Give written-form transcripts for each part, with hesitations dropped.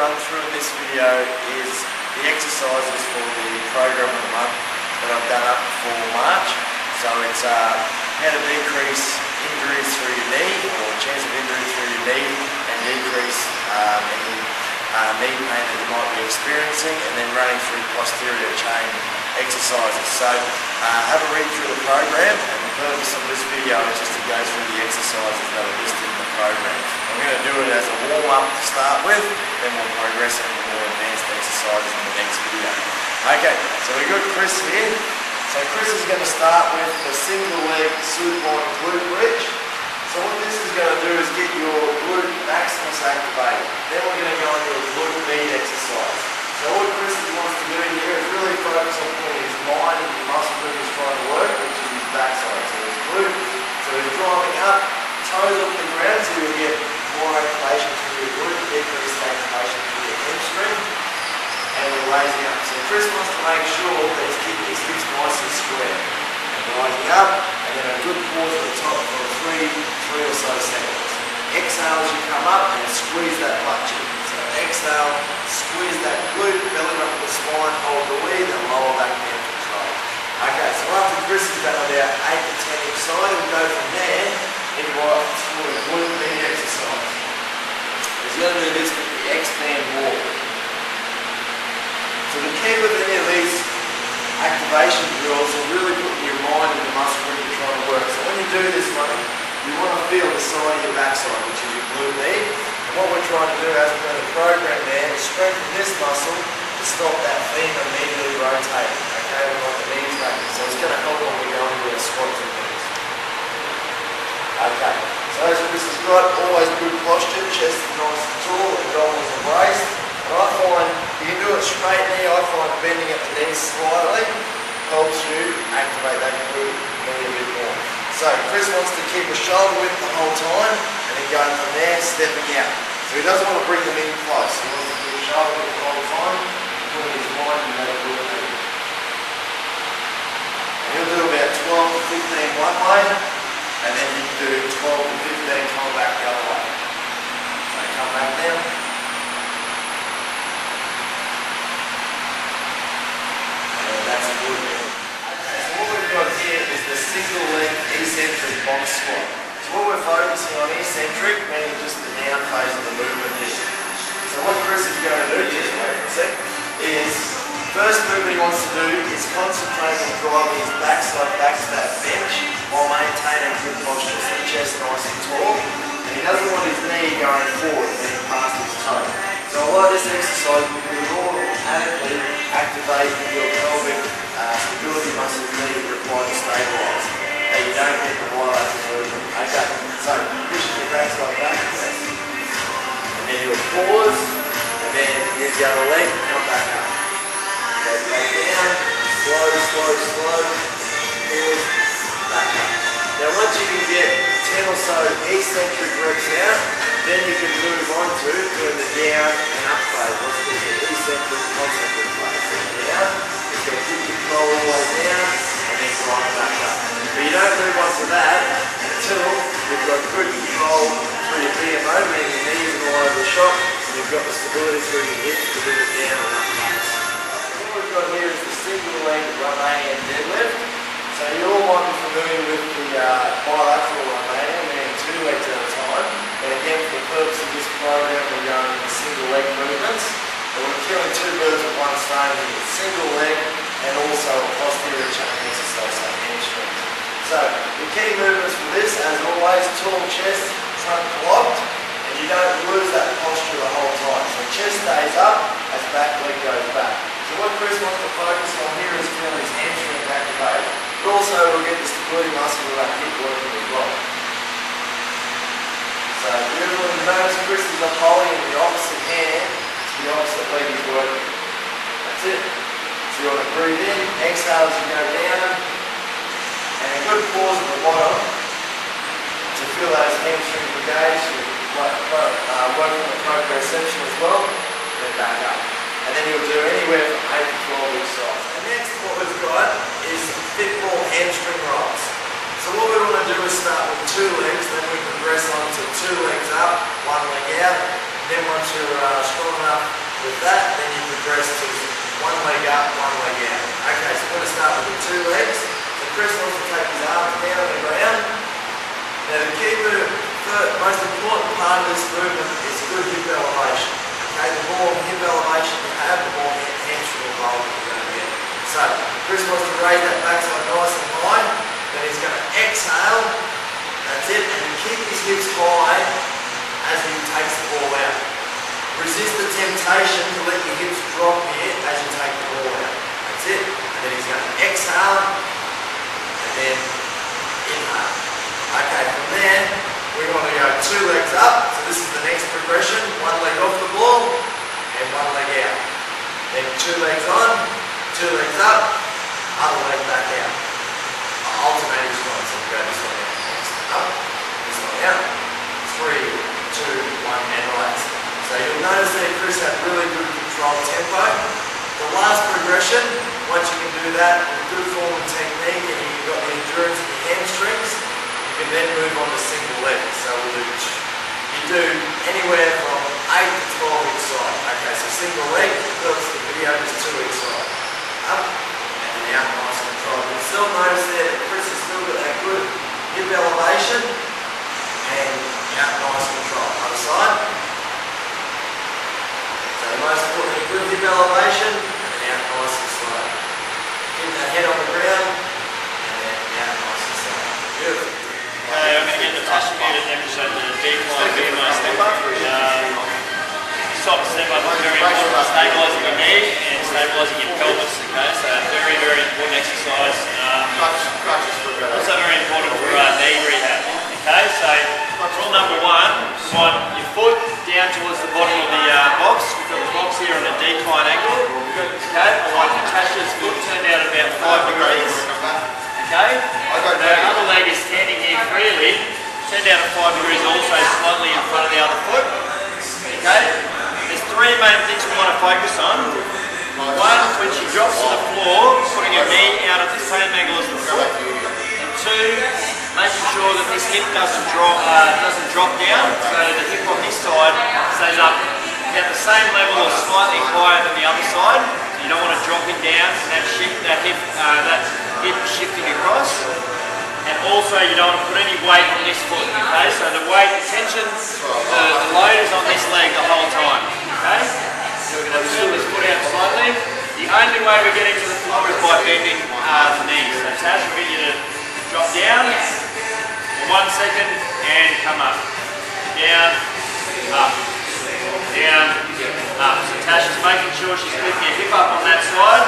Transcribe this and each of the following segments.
run through in this video is the exercises for the program of the month that I've done up for March. So it's how to decrease injuries through your knee, or chance of injury through your knee, and decrease any knee pain that you might be experiencing, and then running through posterior chain exercises. So have a read through the program, and the purpose of this video is just to go through the exercises that are listed in the program. I'm going to do it as a warm-up to start with, then we'll progress into more advanced exercises in the next video. Okay, so we've got Chris here. So Chris is going to start with the single leg supine glute bridge. So what this is going to do is get your glute maximus activated. Then we're going to go into a glute med exercise. So what Chris wants to do here is really focus on putting his mind and the muscle that he's trying to work, which is his backside. So his glute, so he's driving up, toes off the ground, so you'll get more activation through your glute, decreased activation through your hamstring, and we're raising up. So Chris wants to make sure that he's keeping his hips nice and square. And rising up, and then a good pause at the top for three or so seconds. Exhale as you come up and squeeze that butt cheek. So exhale, squeeze that glute, belly up the spine, hold the lead, and lower back down control. Okay, so after Chris has done about 8 to 10 each side, we'll go from there into what a glute med exercise. He's going to do this with the X-Band walk. So the key with any of these activation drills is really putting your mind in the muscle that you're trying to work. So when you do this one, you want to feel the side of your backside, which is your glute med. And what we're trying to do as per the program there is strengthen this muscle to stop that femur immediately rotating. Okay, we want the knees back. So it's going to help when we go into our squat techniques. Okay, so as Chris has got, always good posture, chest is nice and tall, abdominals are braced. And I find, you can do it straight knee, I find bending at the knees slightly helps you activate that glute knee a bit more. So Chris wants to keep a shoulder width the whole time, and then going from there, stepping out. So he doesn't want to bring them in close. He wants to keep a shoulder width the whole time, putting his mind in that glute knee. And he'll do about 12 to 15 one way, and then you can do 12 to 15 coming back the other way. So come back down. And that's a good bit. Okay, so what we've got here is the single leg eccentric box squat. So what we're focusing on eccentric, meaning just the down phase of the movement here. So what Chris is going to do, just wait for a sec, is first movement he wants to do is concentrate on driving his backside back to that bench while maintaining good posture, so chest nice and tall. And he doesn't want his knee going forward and then past his toe. So a lot of this exercise will automatically activate your pelvic stability muscles needed required to stabilise, that you don't get the bilateral movement. Okay, so pushing your backside back, and then you'll pause, and then use the other leg, come back up. Go back down, slow, pause, back up. Now once you can get 10 or so eccentric reps out, then you can move on to doing the down and up phase. What's called the eccentric concentric phase. So down, just go keep control all the way down, and then grind back up. But you don't move on to that until you've got good control through your PMO, meaning your knees and all over the shop, and you've got the stability through your hips to do the down and up phase. What we've got here is the single leg Romanian deadlift. So you all might be familiar with the bilateral Romanian, meaning 2 legs at a time. But again, for the purpose of this program, we're going into single leg movements. And we're killing 2 birds with 1 stone with a single leg and also a posterior chain exercise, so hamstrings. So the key movements for this, as always, tall chest, trunk locked, and you don't lose that posture the whole time. So chest stays up as back leg goes back. So what Chris wants to focus on here is feeling his hamstring activated. But also we'll get the stability muscle of that hip working as well. So beautiful, you notice Chris is holding in the opposite hand to the opposite leg he's working. That's it. So you want to breathe in, exhale as you go down, and a good pause at the bottom to feel those hamstrings engaged. Working on the proprioception as well, then back up. And then you'll do anywhere from 8 to 12 each side. And next what we've got is fitball hamstring rolls. So what we want to do is start with 2 legs, then we progress on to 2 legs up, 1 leg out. Then once you're strong enough With that, then you progress to one leg up, one leg out. Okay, so we're going to start with the two legs. So Chris wants to take his arms down on the ground. Now the key move, the most important part of this movement is good hip elevation. Okay, the more hip elevation you have, the more hamstring involvement you're going to get. So Chris wants to raise that backside nice and high. Then he's going to exhale. That's it, and keep his hips high as he takes the ball out. Resist the temptation to let your hips drop here as you take the ball out. That's it. And then he's going to exhale and then inhale. Okay, from there, we're going to go two legs up. So this is the next progression. One leg off the ball and one leg out. Then two legs on, two legs up, other leg back out. Alternating strong. So we go this one out. Next up, this one out. 3, 2, 1, and relax. So you'll notice that Chris had really good control tempo. The last progression, once you can do that with good form and technique and you've got the endurance in your hamstrings, you can then move on to single legs. So you do anywhere from 8 to 12 each side. Okay, so single leg, because the video is 2 each side. Up and then out, nice and control. You still notice there that Chris has still got that good hip elevation and out, nice and control. Other side. So most importantly, good hip elevation and out nice and slow. Keep that head on the ground and then out nice and slow. Beautiful. Okay, I'm going to get Natasha here to demonstrate the decline BMI step up. This type of step up is very important for stabilising your knee and stabilising your pelvis. Okay, so very, very important exercise. Also very important for knee rehab. Okay, so rule number 1, you want your foot down towards the bottom of the box. We've got the box here on a decline angle. Okay, I want Natasha's foot turned out about 5 degrees. Okay, the other leg is standing here freely, turned out at 5 degrees also slightly in front of the other foot. Okay, there's 3 main things we want to focus on. 1, when she drops to the floor, putting her knee out at the same angle as the foot. And 2, making sure that this hip doesn't drop down, so the hip on this side stays up at the same level or slightly higher than the other side. You don't want to drop it down and that hip shifting across. And also you don't want to put any weight on this foot. Okay, so the weight, the tension, the load is on this leg the whole time. Okay, so we're going to turn this foot out slightly. The only way we get into the floor is by bending the knees. So Tash, we'll get you to drop down. 1 second and come up. Down, up, down, up. So Tash is making sure she's keeping her hip up on that side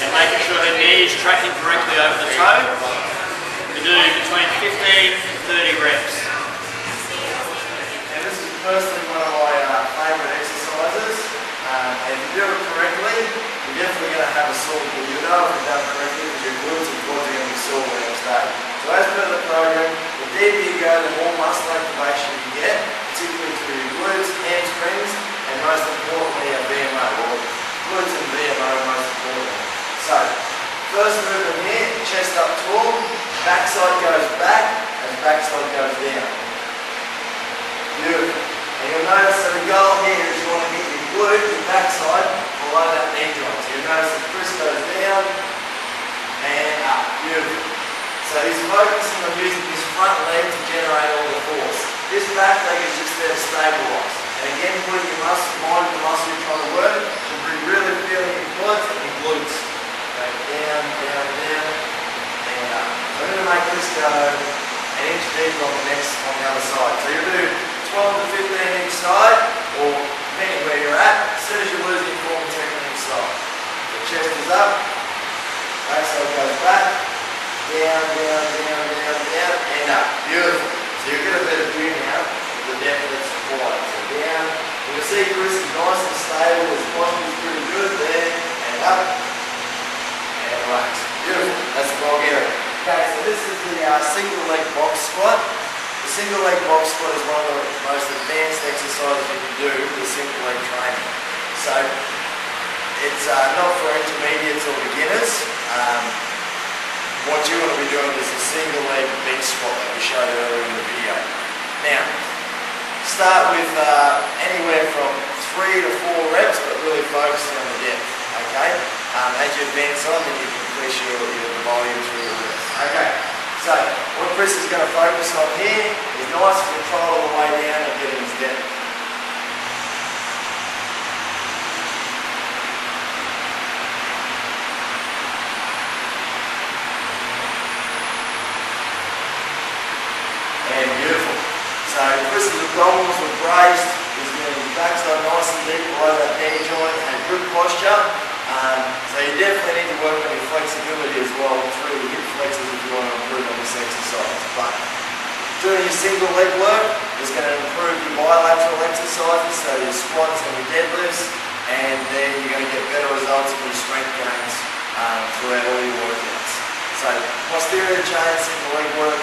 and making sure her knee is tracking correctly over the toe. We do between 15 and 30 reps. And this is personally one of my favourite exercises. And if you do it correctly, you're definitely going to have a sore. You know if you've done it correctly because your glutes and quads are going to be sore the next day. So as per the program, the deeper you go, the more muscle activation you get, particularly through your glutes, hamstrings, and most importantly our BMO, or glutes and BMO most importantly. So, first movement here, chest up tall, backside goes back, and backside goes down. Beautiful. And you'll notice that the goal here is you want to hit your glute, your backside, below that knee joint. So you'll notice that Chris goes down, and up. Beautiful. So he's focusing on using his front leg to generate all the force. This back leg is just there to stabilise. And again, putting your mind in the muscle you're trying to work, you'll be really feeling your quads and your glutes. Okay, down, down, down, and up. So I'm going to make this go an inch deeper on the other side. So you'll do 12 to 15 each side, or depending where you're at, as soon as you're losing form, 10 each side. The chest is up, backside goes back. Down, down, down, down, down, and up. Beautiful. So you'll get a better view now of the depth that's required. So down. You can see Chris is nice and stable. His posture is pretty good there. And up. And relax. Beautiful. That's the Bulgarian. Okay, so this is the single leg box squat. The single leg box squat is one of the most advanced exercises you can do with single leg training. So it's not for intermediates or beginners. What you want to be doing is a single leg bench squat that we showed earlier in the video. Now, start with anywhere from 3 to 4 reps, but really focusing on the depth, okay? As you advance on, then you can increase your volume through your reps. Okay, so what Chris is going to focus on here is nice control all the way down and getting his depth. And beautiful. So Chris's abdominals were braced, he's getting his backside nice and deep below that knee joint and good posture. So you definitely need to work on your flexibility as well through your hip flexors if you want to improve on this exercise. But doing your single leg work is going to improve your bilateral exercises, so your squats and your deadlifts, and then you're going to get better results in your strength gains throughout all your workouts. So posterior chain, single leg work,